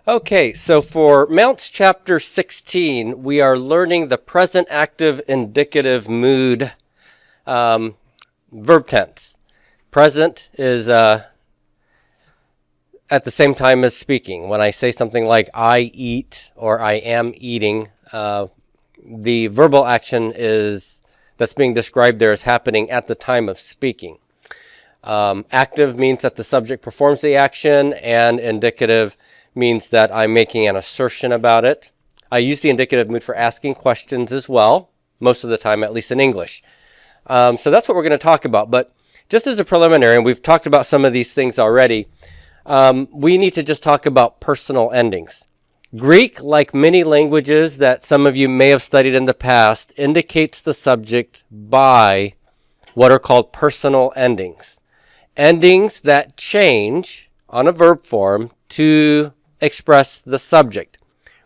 Okay, so for Mounce chapter 16, we are learning the present active indicative mood verb tense. Present is at the same time as speaking. When I say something like I eat or I am eating, the verbal action that's being described there is happening at the time of speaking. Active means that the subject performs the action, and indicative means that I'm making an assertion about it. I use the indicative mood for asking questions as well, most of the time, at least in English. So that's what we're going to talk about. But just as a preliminary, and we've talked about some of these things already, we need to just talk about personal endings. Greek, like many languages that some of you may have studied in the past, indicates the subject by what are called personal endings. Endings that change on a verb form to express the subject.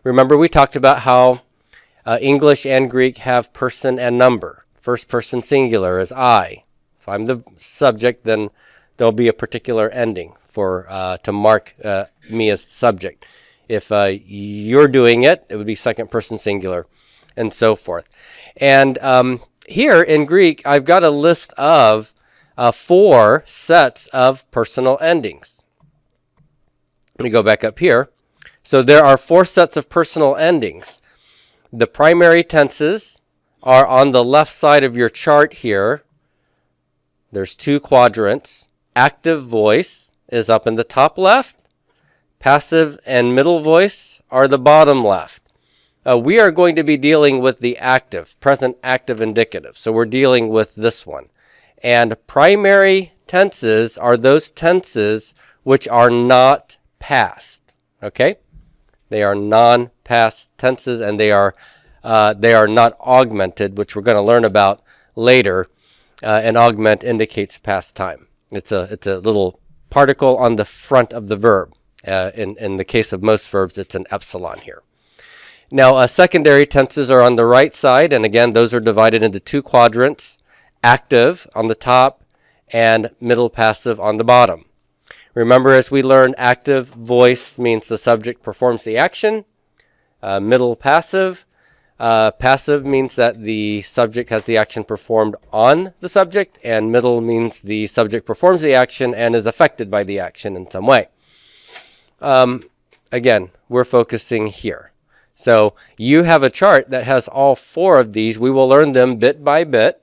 Remember, we talked about how English and Greek have person and number. First person singular is I. If I'm the subject, then there'll be a particular ending to mark me as the subject. If you're doing it, it would be second person singular, and so forth. And here in Greek, I've got a list of 4 sets of personal endings. Let me go back up here. So there are 4 sets of personal endings. The primary tenses are on the left side of your chart here. There's 2 quadrants. Active voice is up in the top left. Passive and middle voice are the bottom left. We are going to be dealing with the active, present active indicative. So we're dealing with this one. And primary tenses are those tenses which are not past. Okay? They are non-past tenses, and they are not augmented, which we're going to learn about later. And augment indicates past time. It's a little particle on the front of the verb. In the case of most verbs, it's an epsilon here. Now, secondary tenses are on the right side, and again, those are divided into 2 quadrants: active on the top and middle passive on the bottom. Remember, as we learned, active voice means the subject performs the action. Middle passive. Passive means that the subject has the action performed on the subject, and middle means the subject performs the action and is affected by the action in some way. Again, we're focusing here. So you have a chart that has all 4 of these. We will learn them bit by bit.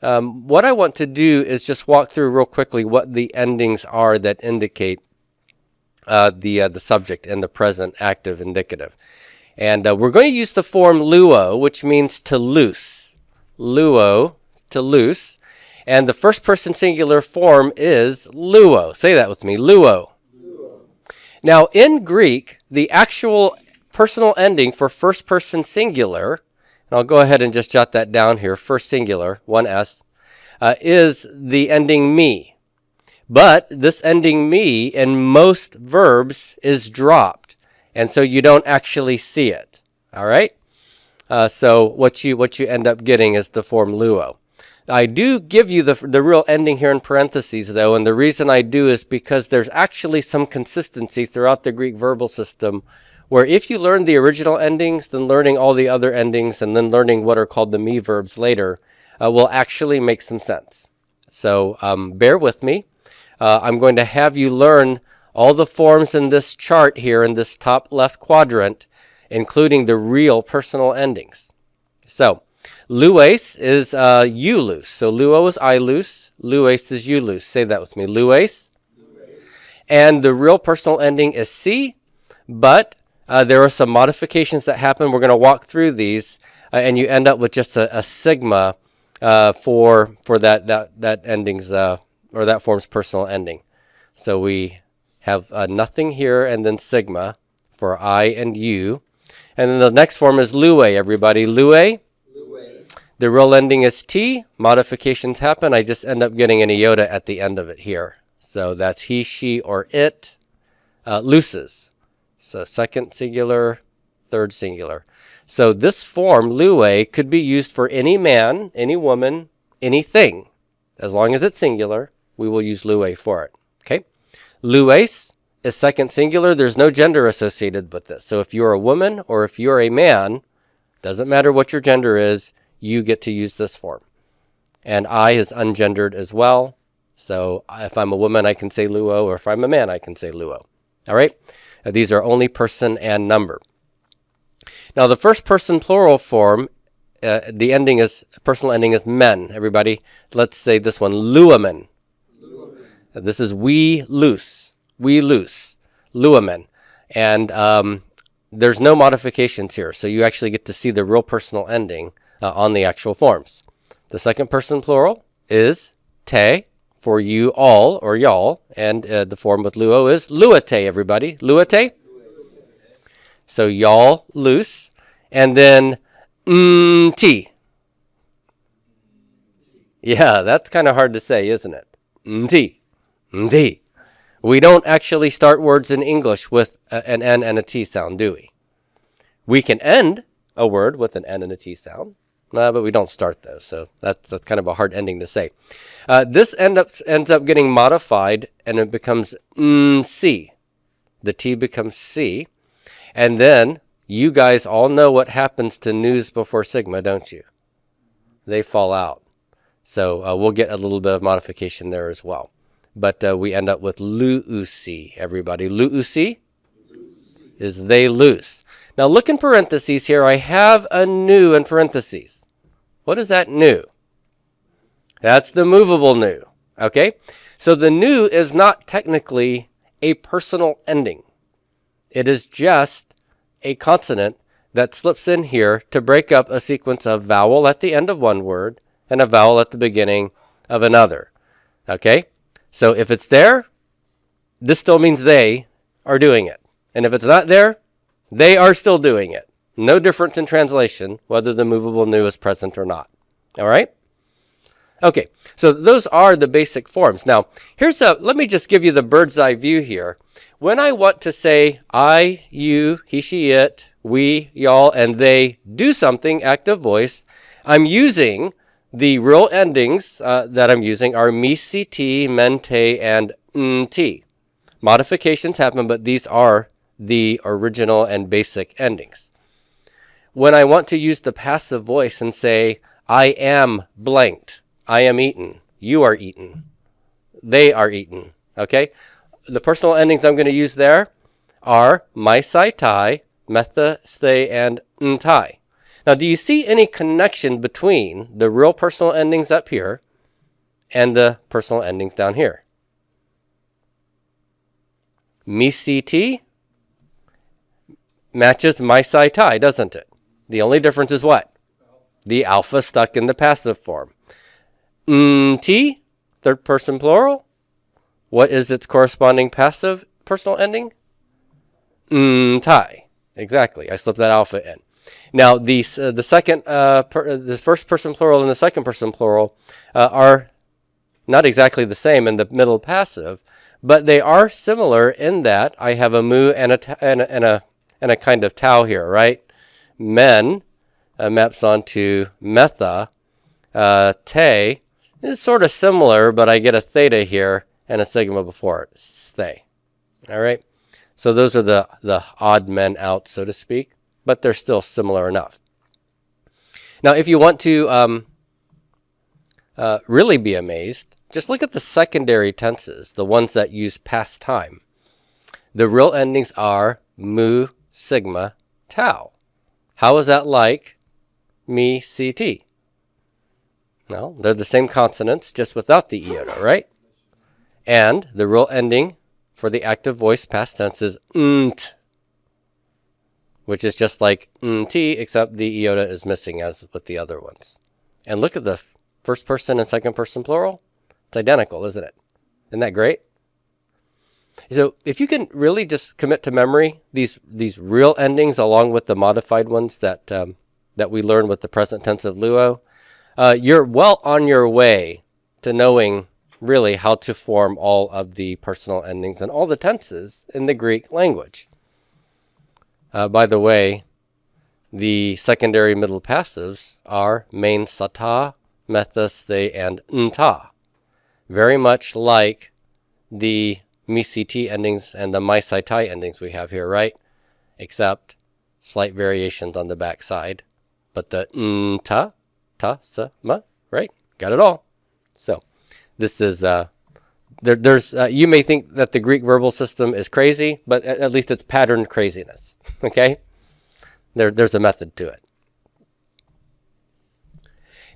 What I want to do is just walk through real quickly what the endings are that indicate the subject in the present active indicative. And we're going to use the form luo, which means to loose. Luo, to loose. And the first person singular form is luo. Say that with me, luo. Now, in Greek, the actual personal ending for first person singular, and I'll go ahead and just jot that down here, first singular, 1s, is the ending me. But this ending me in most verbs is dropped, and so you don't actually see it. All right? So what you end up getting is the form luo. I do give you the real ending here in parentheses, though, and the reason I do is because there's actually some consistency throughout the Greek verbal system, where if you learn the original endings, then learning all the other endings, and then learning what are called the me verbs later, will actually make some sense. So bear with me. I'm going to have you learn all the forms in this chart here in this top left quadrant, including the real personal endings. So lues is you loose. So luo is I loose. Lues is you loose. Say that with me. Lues. And the real personal ending is si, but there are some modifications that happen. We're going to walk through these, and you end up with just a sigma for that endings or that form's personal ending. So we have nothing here, and then sigma for I and you. And then the next form is lue, everybody. Lue. The real ending is t. Modifications happen. I just end up getting an iota at the end of it here. So that's he, she, or it. Looses. So second singular, third singular. So this form, lue, could be used for any man, any woman, anything. As long as it's singular, we will use lue for it. Okay? Lues is second singular. There's no gender associated with this. So if you're a woman or if you're a man, doesn't matter what your gender is, you get to use this form. And I is ungendered as well. So if I'm a woman, I can say luo, or if I'm a man, I can say luo. All right? These are only person and number. Now, the first person plural form, the ending is, personal ending is men, everybody. Let's say this one, luamen. This is we loose, luamen. And there's no modifications here, so you actually get to see the real personal ending on the actual forms. The second person plural is te, for you all or y'all, and the form with luo is luate, everybody. Luate. So y'all loose, and then ti. Yeah, that's kind of hard to say, isn't it? Ti. Ti. We don't actually start words in English with an N and a T sound, do we? We can end a word with an N and a T sound, but we don't start those, so that's kind of a hard ending to say. This ends up getting modified, and it becomes C. The T becomes C, and then you guys all know what happens to news before sigma, don't you? They fall out. So we'll get a little bit of modification there as well. But we end up with luusi, everybody. Luusi is they loose. Now look in parentheses here. I have a nu in parentheses. What is that nu? That's the movable nu. Okay? So the nu is not technically a personal ending. It is just a consonant that slips in here to break up a sequence of vowel at the end of one word and a vowel at the beginning of another. Okay? So if it's there, this still means they are doing it. And if it's not there, they are still doing it. No difference in translation, whether the movable nu is present or not. All right? Okay, so those are the basic forms. Now, let me just give you the bird's eye view here. When I want to say I, you, he, she, it, we, y'all, and they do something, active voice, I'm using the real endings that I'm using are me, ct, mente, and nt. Modifications happen, but these are the original and basic endings. When I want to use the passive voice and say, I am blanked, I am eaten, you are eaten, they are eaten, okay? The personal endings I'm going to use there are my, sai, tai, metha, stay, and ntai. Now, do you see any connection between the real personal endings up here and the personal endings down here? Me, ct matches my, sai, tai, doesn't it? The only difference is what? The alpha stuck in the passive form. T, third person plural. What is its corresponding passive personal ending? Tai. Exactly. I slipped that alpha in. Now, the first person plural and the second person plural are not exactly the same in the middle passive, but they are similar in that I have a mu and a kind of tau here, right? Men maps onto metha. Te is sort of similar, but I get a theta here and a sigma before it. Stay. All right? So those are the odd men out, so to speak, but they're still similar enough. Now, if you want to really be amazed, just look at the secondary tenses, the ones that use past time. The real endings are mu, sigma, tau. How is that like me, ct? No, they're the same consonants, just without the iota, right? And the real ending for the active voice past tense is nt, which is just like nt, except the iota is missing as with the other ones. And look at the first person and second person plural. It's identical, isn't it? Isn't that great? So if you can really just commit to memory these real endings along with the modified ones that we learned with the present tense of luo, you're well on your way to knowing really how to form all of the personal endings and all the tenses in the Greek language. By the way, the secondary middle passives are main, sata, metha, stay, and nta. Very much like the me CT endings and the my sci tie endings we have here, right? Except slight variations on the back side. But the ta, sa, ma, right? Got it all. So this is, you may think that the Greek verbal system is crazy, but at least it's patterned craziness, okay? There's a method to it.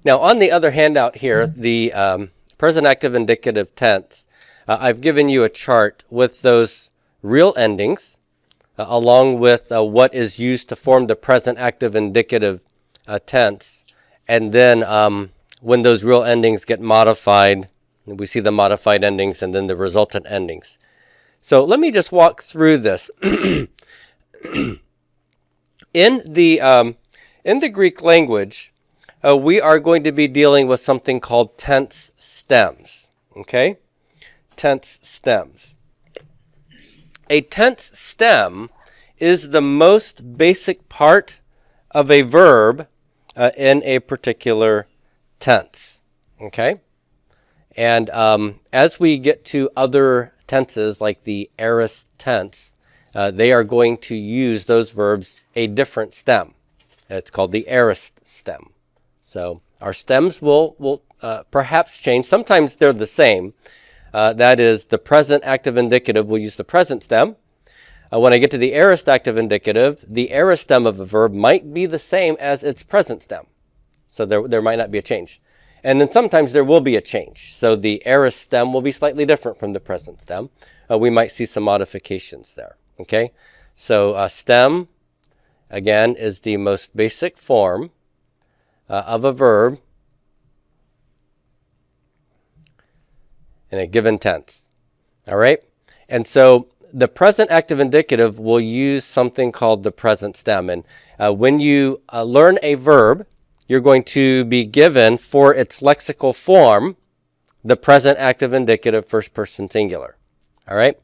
Now, on the other handout here, the present active indicative tense, I've given you a chart with those real endings, along with what is used to form the present active indicative tense. And then when those real endings get modified, we see the modified endings and then the resultant endings. So let me just walk through this. In the Greek language, we are going to be dealing with something called tense stems. Okay? Tense stems. A tense stem is the most basic part of a verb in a particular tense. Okay? And as we get to other tenses like the aorist tense, they are going to use those verbs a different stem. It's called the aorist stem. So our stems will perhaps change. Sometimes they're the same. That is, the present active indicative will use the present stem. When I get to the aorist active indicative, the aorist stem of a verb might be the same as its present stem. So there might not be a change. And then sometimes there will be a change. So the aorist stem will be slightly different from the present stem. We might see some modifications there. Okay? So stem, again, is the most basic form of a verb in a given tense. All right? And so the present active indicative will use something called the present stem. And when you learn a verb, you're going to be given for its lexical form the present active indicative first person singular. All right?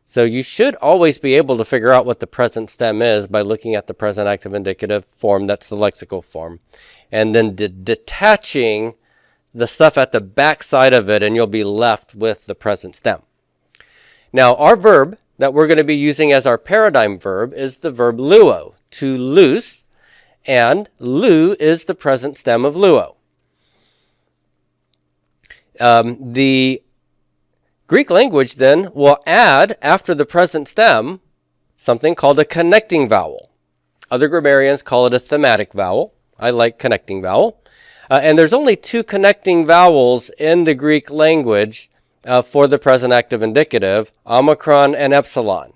So you should always be able to figure out what the present stem is by looking at the present active indicative form. That's the lexical form. And then detaching the stuff at the back side of it, and you'll be left with the present stem. Now, our verb that we're going to be using as our paradigm verb is the verb luo, to loose, and lu is the present stem of luo. The Greek language then will add, after the present stem, something called a connecting vowel. Other grammarians call it a thematic vowel. I like connecting vowel. And there's only two connecting vowels in the Greek language for the present active indicative, omicron and epsilon.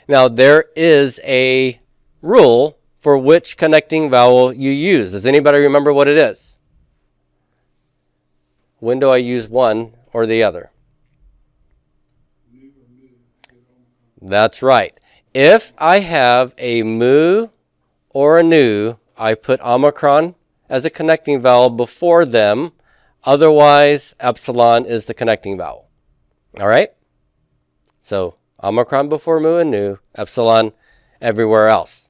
Now, there is a rule for which connecting vowel you use. Does anybody remember what it is? When do I use one or the other? That's right. If I have a mu or a nu, I put omicron as a connecting vowel before them. Otherwise, epsilon is the connecting vowel. All right? So, omicron before mu and nu, epsilon everywhere else.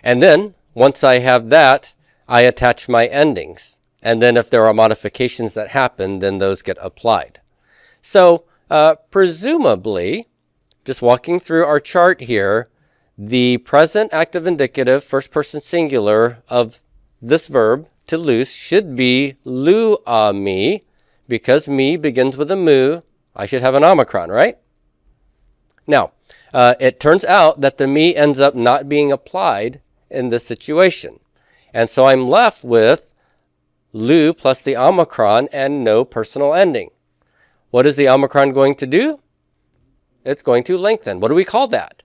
And then, once I have that, I attach my endings. And then if there are modifications that happen, then those get applied. So, presumably, just walking through our chart here, the present active indicative first person singular of this verb, to loose, should be lu-a-me, because me begins with a mu. I should have an omicron, right? Now, it turns out that the me ends up not being applied in this situation. And so I'm left with lu plus the omicron and no personal ending. What is the omicron going to do? It's going to lengthen. What do we call that?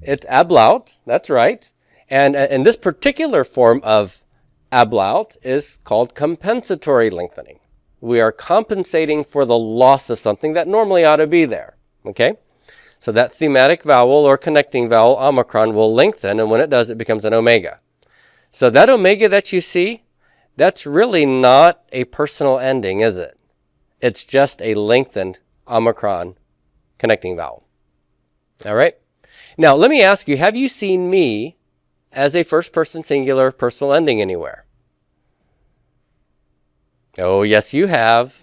It's ablaut. That's right. And this particular form of ablaut is called compensatory lengthening. We are compensating for the loss of something that normally ought to be there. Okay? So that thematic vowel or connecting vowel, omicron, will lengthen, and when it does, it becomes an omega. So that omega that you see, that's really not a personal ending, is it? It's just a lengthened omicron connecting vowel. All right? Now, let me ask you, have you seen me as a first person singular personal ending anywhere? Oh, yes, you have.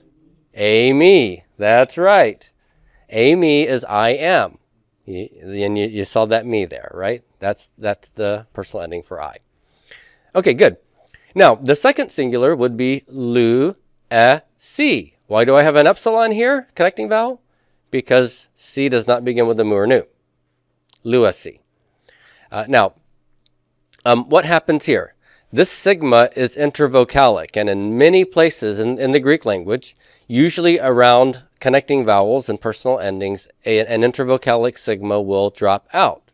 A-me. That's right. A-me is I am. And you saw that me there, right? That's the personal ending for I. Okay, good. Now, the second singular would be lu-e-si. Why do I have an epsilon here, connecting vowel? Because si does not begin with the mu or nu. Lu-e-si. Now, what happens here? This sigma is intervocalic, and in many places in the Greek language, usually around connecting vowels and personal endings, an intervocalic sigma will drop out.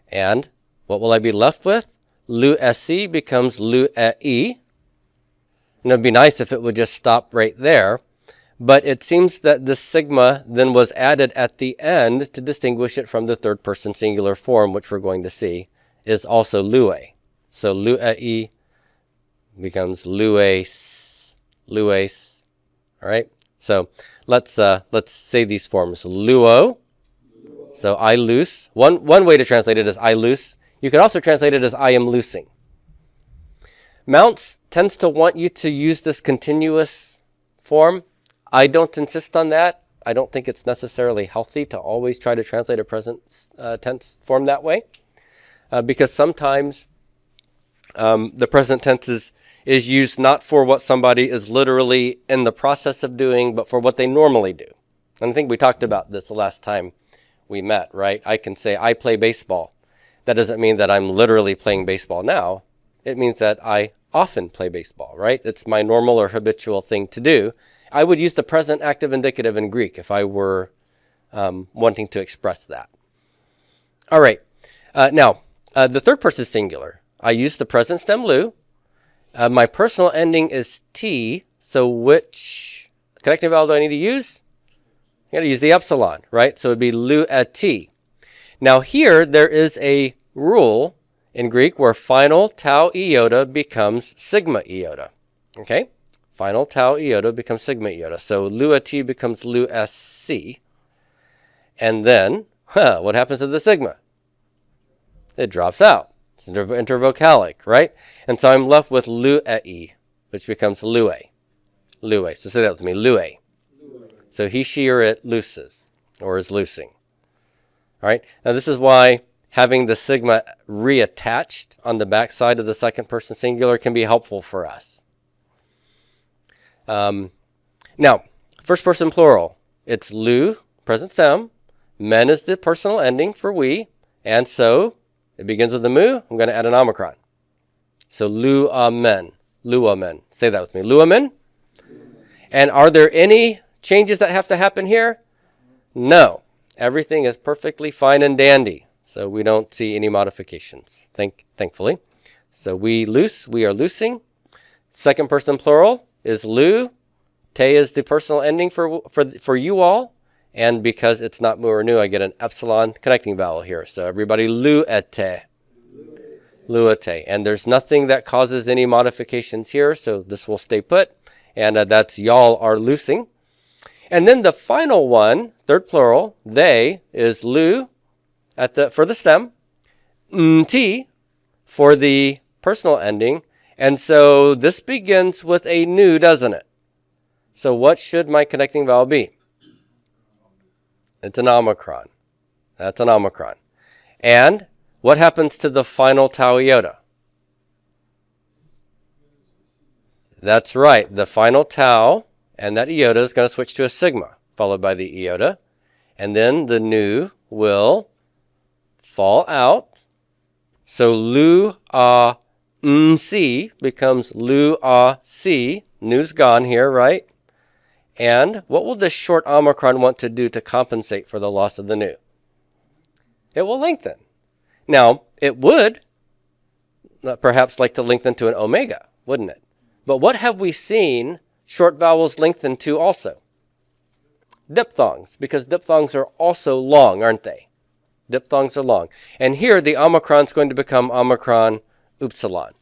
And what will I be left with? Lu-e-si becomes lu-e-i. And it would be nice if it would just stop right there. But it seems that this sigma then was added at the end to distinguish it from the third person singular form, which we're going to see is also lue. So lu-e-i becomes lues, lues. All right. So let's say these forms. Luo. So I loose. One way to translate it is I loose. You could also translate it as I am loosing. Mounce tends to want you to use this continuous form. I don't insist on that. I don't think it's necessarily healthy to always try to translate a present tense form that way, because sometimes the present tense is used not for what somebody is literally in the process of doing, but for what they normally do. And I think we talked about this the last time we met, right? I can say I play baseball. That doesn't mean that I'm literally playing baseball now. It means that I often play baseball, right? It's my normal or habitual thing to do. I would use the present active indicative in Greek if I were wanting to express that. All right. Now, the third person singular. I use the present stem lu. My personal ending is t. So which connecting vowel do I need to use? I got to use the epsilon, right? So it would be lu-e-ti. Now here there is a rule in Greek where final tau iota becomes sigma iota. Okay? Final tau iota becomes sigma iota. So lu-e-ti becomes lu-e-si. And then, what happens to the sigma? It drops out. It's intervocalic, right? And so I'm left with lu-e-i, which becomes lue. Lue. So say that with me. Lue. So he, she, or it looses, or is loosing. All right? Now this is why having the sigma reattached on the back side of the second person singular can be helpful for us. Now, first person plural. It's lu, present stem. Men is the personal ending for we. And so it begins with the mu. I'm going to add an omicron. So lu-a-men. Lu-a-men. Say that with me. Lu-a-men. And are there any changes that have to happen here? No. Everything is perfectly fine and dandy. So we don't see any modifications, thankfully. So we loose, we are loosing. Second person plural is lu. Te is the personal ending for you all. And because it's not mu or nu, I get an epsilon connecting vowel here. So everybody lu-e-te. Lu-e-te. And there's nothing that causes any modifications here, so this will stay put. And that's y'all are loosing. And then the final one, third plural, they, is lu for the stem, t for the personal ending. And so this begins with a nu, doesn't it? So what should my connecting vowel be? It's an omicron. That's an omicron. And what happens to the final tau iota? That's right. The final tau and that iota is going to switch to a sigma, followed by the iota. And then the nu will fall out. So lu-a-n-si becomes lu-a-si. Nu's gone here, right? And what will this short omicron want to do to compensate for the loss of the nu? It will lengthen. Now, it would perhaps like to lengthen to an omega, wouldn't it? But what have we seen short vowels lengthen to also? Diphthongs, because diphthongs are also long, aren't they? Diphthongs are long. And here the omicron is going to become omicron upsilon.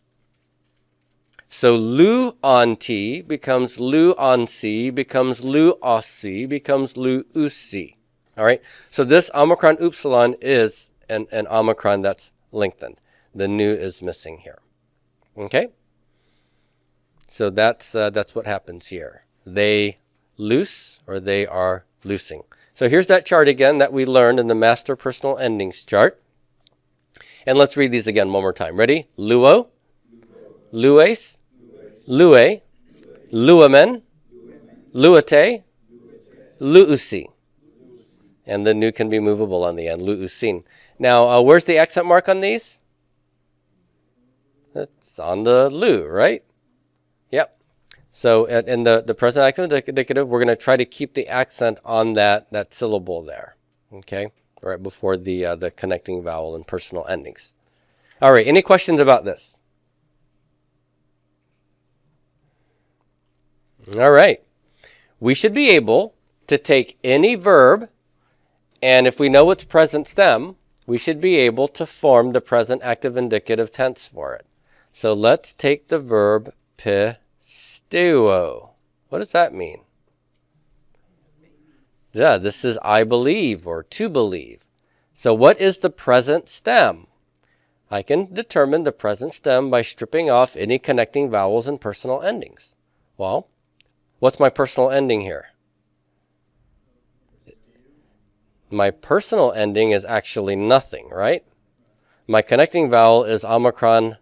So lu on t becomes lu on c, becomes lu si, becomes lu usi. All right? So this omicron upsilon is an omicron that's lengthened. The nu is missing here. Okay? So that's what happens here. They loose or they are loosing. So here's that chart again that we learned in the master personal endings chart. And let's read these again one more time. Ready? Luo, lues, lue, luamen, luate, luusi. And the nu can be movable on the end, luusin. Now, where's the accent mark on these? It's on the lu, right? Yep. So in the present active indicative, we're going to try to keep the accent on that syllable there, okay, right before the connecting vowel in personal endings. All right, any questions about this? All right. We should be able to take any verb, and if we know its present stem, we should be able to form the present active indicative tense for it. So let's take the verb pisteuo. What does that mean? Yeah, this is I believe or to believe. So what is the present stem? I can determine the present stem by stripping off any connecting vowels and personal endings. Well, what's my personal ending here? My personal ending is actually nothing, right? My connecting vowel is omicron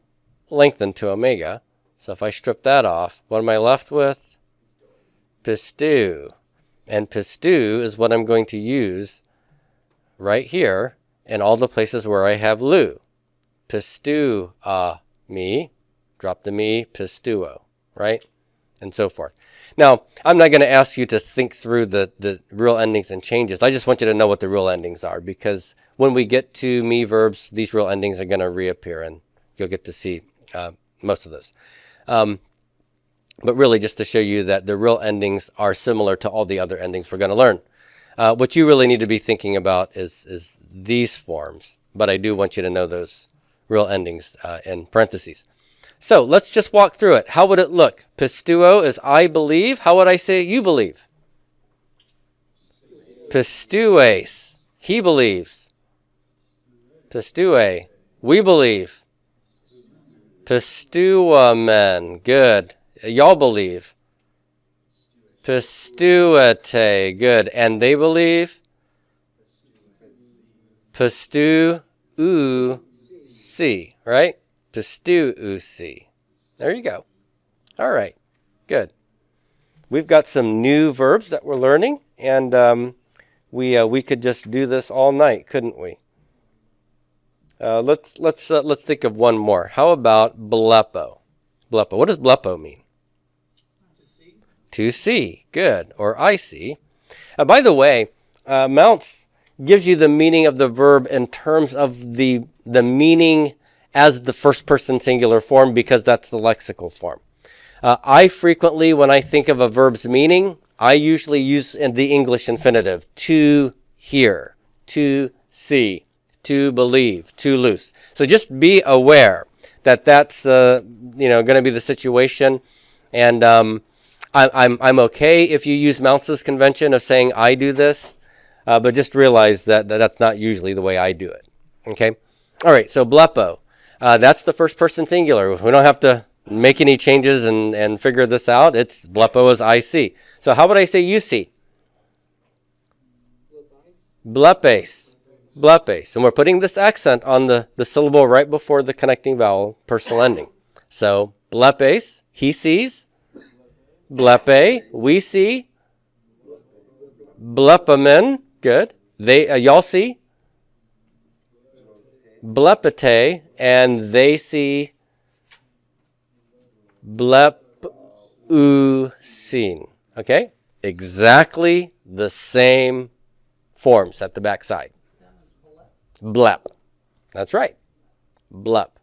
lengthened to omega. So if I strip that off, what am I left with? Pisteu. And pisteu is what I'm going to use right here in all the places where I have lu. Pisteu me, drop the me, pisteuo, right? And so forth. Now, I'm not going to ask you to think through the real endings and changes. I just want you to know what the real endings are, because when we get to me verbs, these real endings are going to reappear and you'll get to see most of those. But really just to show you that the real endings are similar to all the other endings we're going to learn. What you really need to be thinking about is these forms, but I do want you to know those real endings in parentheses. So let's just walk through it. How would it look? Pisteuo is I believe. How would I say you believe? Pisteues, he believes. Pistue, we believe. Pisteuamen, good. Y'all believe. Pisteuete, good. And they believe? Pisteuusi, right? Pisteuusi. There you go. All right, good. We've got some new verbs that we're learning, and we could just do this all night, couldn't we? Let's think of one more. How about blepo? Blepo. What does blepo mean? To see. Good. Or I see. By the way, Mounce gives you the meaning of the verb in terms of the meaning as the first person singular form, because that's the lexical form. I frequently, when I think of a verb's meaning, I usually use in the English infinitive. To hear, to see, to believe, to loose. So just be aware that that's going to be the situation, and I'm okay if you use Mounce's convention of saying I do this, but just realize that that's not usually the way I do it. Okay. All right. So blepo, that's the first person singular. We don't have to make any changes and figure this out. It's blepo is I see. So how would I say you see? Blepes. Blepes. And we're putting this accent on the syllable right before the connecting vowel, personal ending. So blepes, he sees. Blepe, we see. Blepamen, good. They, y'all see. Blepete, and they see. Blepusin. Okay? Exactly the same forms at the back side. Blep. That's right. Blep.